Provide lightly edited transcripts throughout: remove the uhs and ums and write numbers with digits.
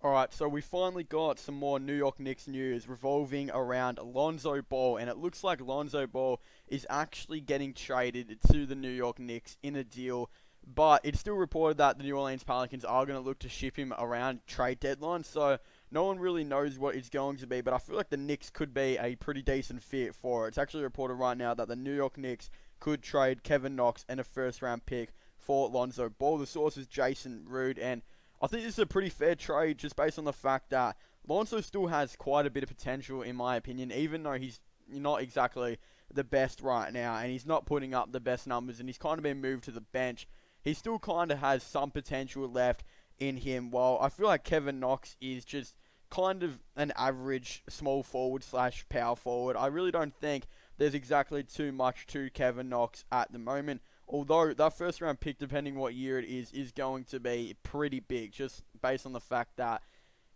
Alright, so we finally got some more New York Knicks news revolving around Lonzo Ball, and it looks like Lonzo Ball is actually getting traded to the New York Knicks in a deal, but it's still reported that the New Orleans Pelicans are going to look to ship him around trade deadline, so no one really knows what it's going to be, but I feel like the Knicks could be a pretty decent fit for it. It's actually reported right now that the New York Knicks could trade Kevin Knox and a first round pick for Lonzo Ball. The source is Jason Rood, and I think this is a pretty fair trade just based on the fact that Lonzo still has quite a bit of potential in my opinion, even though he's not exactly the best right now and he's not putting up the best numbers and he's kind of been moved to the bench. He still kind of has some potential left in him, while I feel like Kevin Knox is just kind of an average small forward slash power forward. I really don't think there's exactly too much to Kevin Knox at the moment. Although that first round pick, depending what year it is going to be pretty big, just based on the fact that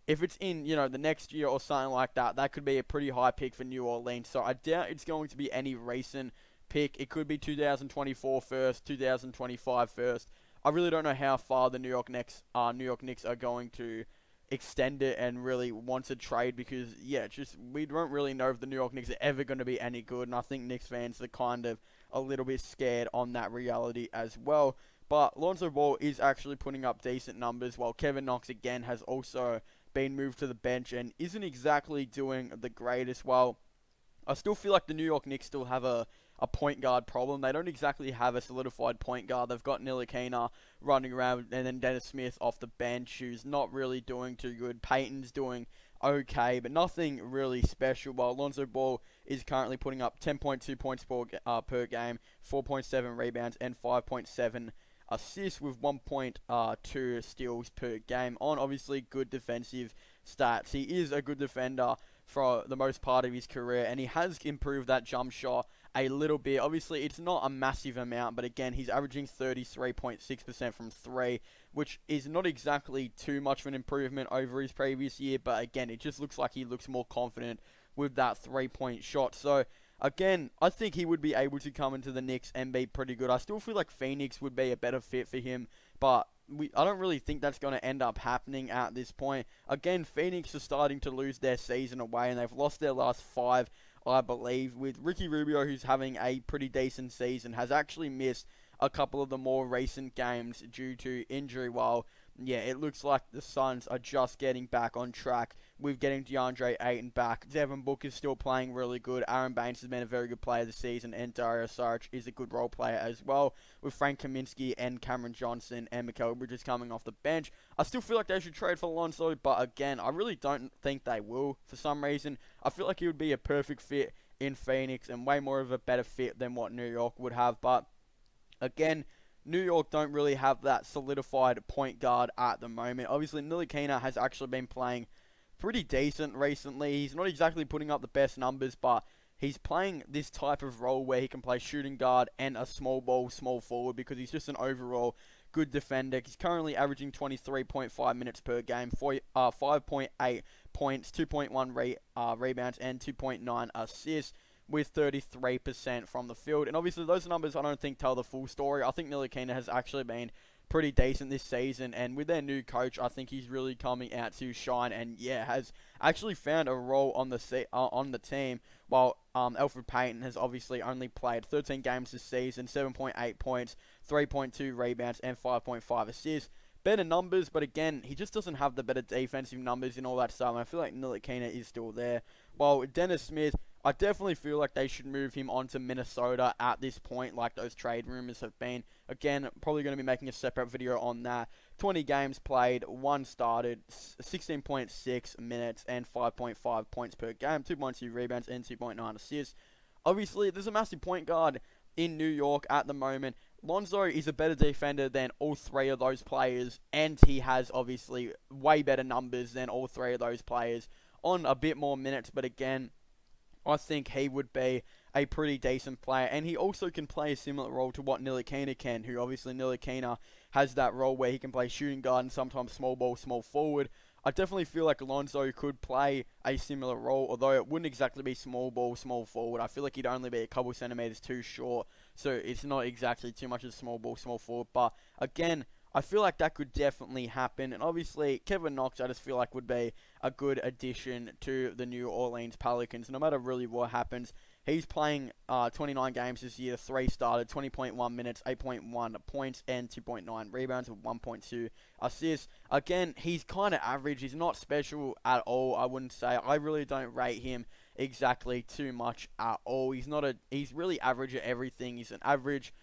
if it's in, the next year or something like that, that could be a pretty high pick for New Orleans. So I doubt it's going to be any recent pick. It could be 2024 first, 2025 first. I really don't know how far the New York Knicks are going to extend it and really want to trade, because just we don't really know if the New York Knicks are ever going to be any good, and I think Knicks fans are kind of a little bit scared on that reality as well. But Lonzo Ball is actually putting up decent numbers, while Kevin Knox again has also been moved to the bench and isn't exactly doing the greatest. Well, I still feel like the New York Knicks still have a point guard problem. They don't exactly have a solidified point guard. They've got Ntilikina running around, and then Dennis Smith off the bench, who's not really doing too good. Peyton's doing okay, but nothing really special. While Lonzo Ball is currently putting up 10.2 points per game, 4.7 rebounds, and 5.7 assists with 1.2 steals per game on obviously good defensive stats. He is a good defender for the most part of his career, and he has improved that jump shot a little bit. Obviously, it's not a massive amount, but again, he's averaging 33.6% from three, which is not exactly too much of an improvement over his previous year, but again, it just looks like he looks more confident with that three-point shot. So, again, I think he would be able to come into the Knicks and be pretty good. I still feel like Phoenix would be a better fit for him, but I don't really think that's going to end up happening at this point. Again, Phoenix are starting to lose their season away, and they've lost their last five, I believe, with Ricky Rubio, who's having a pretty decent season, has actually missed a couple of the more recent games due to injury, while it looks like the Suns are just getting back on track with getting DeAndre Ayton back. Devin Booker is still playing really good. Aaron Baines has been a very good player this season, and Dario Saric is a good role player as well, with Frank Kaminsky and Cameron Johnson and Mikal Bridges coming off the bench. I still feel like they should trade for Lonzo, but again, I really don't think they will for some reason. I feel like he would be a perfect fit in Phoenix and way more of a better fit than what New York would have, but again, New York don't really have that solidified point guard at the moment. Obviously, Ntilikina has actually been playing pretty decent recently. He's not exactly putting up the best numbers, but he's playing this type of role where he can play shooting guard and a small ball, small forward, because he's just an overall good defender. He's currently averaging 23.5 minutes per game, 5.8 points, 2.1 rebounds, and 2.9 assists, with 33% from the field. And obviously those numbers I don't think tell the full story. I think Ntilikina has actually been pretty decent this season, and with their new coach, I think he's really coming out to shine, and has actually found a role on the team, while Elfrid Payton has obviously only played 13 games this season, 7.8 points, 3.2 rebounds, and 5.5 assists. Better numbers, but again, he just doesn't have the better defensive numbers and all that stuff, and I feel like Ntilikina is still there. While Dennis Smith, I definitely feel like they should move him on to Minnesota at this point, like those trade rumors have been. Again, probably going to be making a separate video on that. 20 games played, 1 started, 16.6 minutes, and 5.5 points per game, 2.2 rebounds, and 2.9 assists. Obviously, there's a massive point guard in New York at the moment. Lonzo is a better defender than all three of those players, and he has obviously way better numbers than all three of those players on a bit more minutes, but again, I think he would be a pretty decent player, and he also can play a similar role to what Ntilikina can, who obviously Ntilikina has that role where he can play shooting guard and sometimes small ball, small forward. I definitely feel like Lonzo could play a similar role, although it wouldn't exactly be small ball, small forward. I feel like he'd only be a couple centimeters too short, so it's not exactly too much of small ball, small forward. But again, I feel like that could definitely happen. And obviously, Kevin Knox, I just feel like would be a good addition to the New Orleans Pelicans. No matter really what happens, he's playing 29 games this year, 3 started, 20.1 minutes, 8.1 points, and 2.9 rebounds with 1.2 assists. Again, he's kind of average. He's not special at all, I wouldn't say. I really don't rate him exactly too much at all. He's really average at everything. He's an average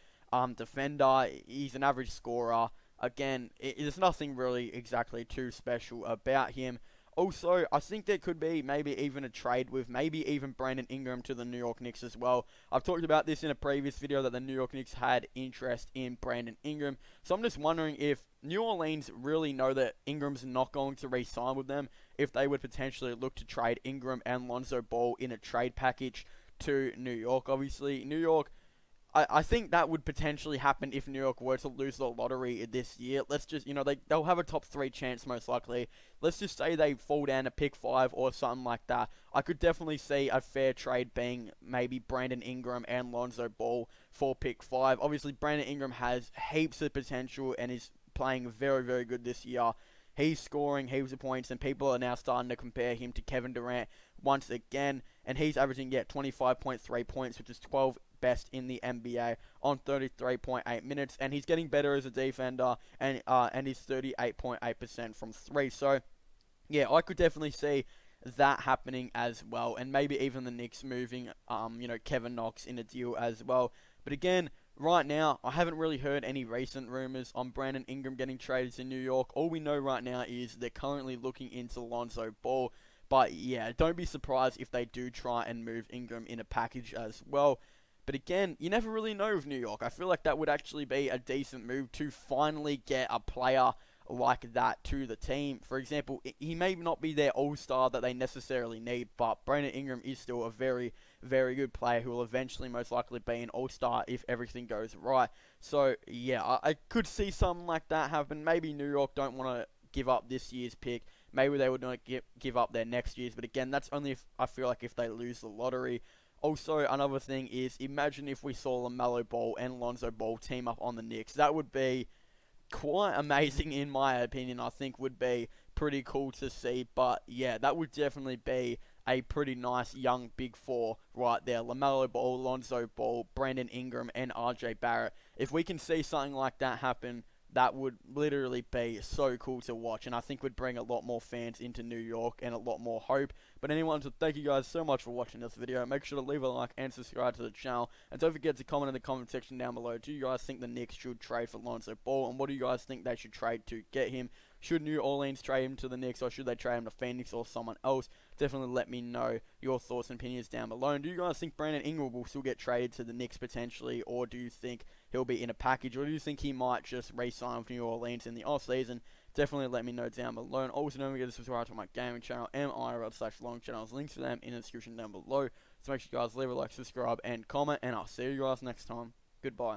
defender. He's an average scorer. Again, there's nothing really exactly too special about him. Also, I think there could be maybe even a trade with maybe even Brandon Ingram to the New York Knicks as well. I've talked about this in a previous video that the New York Knicks had interest in Brandon Ingram. So I'm just wondering if New Orleans really know that Ingram's not going to re-sign with them, if they would potentially look to trade Ingram and Lonzo Ball in a trade package to New York. Obviously, New York, I think that would potentially happen if New York were to lose the lottery this year. Let's just, they'll have a top 3 chance most likely. Let's just say they fall down to pick 5 or something like that. I could definitely see a fair trade being maybe Brandon Ingram and Lonzo Ball for pick 5. Obviously, Brandon Ingram has heaps of potential and is playing very, very good this year. He's scoring heaps of points, and people are now starting to compare him to Kevin Durant once again. And he's averaging 25.3 points, which is 12th best in the NBA on 33.8 minutes. And he's getting better as a defender, and he's 38.8% from 3. So, yeah, I could definitely see that happening as well. And maybe even the Knicks moving, Kevin Knox in a deal as well. But again, right now, I haven't really heard any recent rumors on Brandon Ingram getting traded to New York. All we know right now is they're currently looking into Lonzo Ball. But yeah, don't be surprised if they do try and move Ingram in a package as well. But again, you never really know with New York. I feel like that would actually be a decent move to finally get a player like that to the team. For example, he may not be their all-star that they necessarily need, but Brandon Ingram is still a very, very good player who will eventually most likely be an all-star if everything goes right. So, yeah, I could see something like that happen. Maybe New York don't want to give up this year's pick. Maybe they would not give up their next year's. But again, that's only if I feel like if they lose the lottery. Also, another thing is, imagine if we saw LaMelo Ball and Lonzo Ball team up on the Knicks. That would be quite amazing in my opinion. I think would be pretty cool to see. But yeah, that would definitely be a pretty nice young big four right there. LaMelo Ball, Lonzo Ball, Brandon Ingram, and RJ Barrett. If we can see something like that happen, that would literally be so cool to watch, and I think would bring a lot more fans into New York and a lot more hope. But anyone, so thank you guys so much for watching this video. Make sure to leave a like and subscribe to the channel, and don't forget to comment in the comment section down below. Do you guys think the Knicks should trade for Lonzo Ball, and what do you guys think they should trade to get him? Should New Orleans trade him to the Knicks, or should they trade him to Phoenix or someone else? Definitely let me know your thoughts and opinions down below. And do you guys think Brandon Ingram will still get traded to the Knicks potentially, or do you think he'll be in a package, or do you think he might just re-sign with New Orleans in the off-season? Definitely let me know down below. And also don't forget to subscribe to my gaming channel, MIRL/long channels. Links for them in the description down below. So make sure you guys leave a like, subscribe, and comment, and I'll see you guys next time. Goodbye.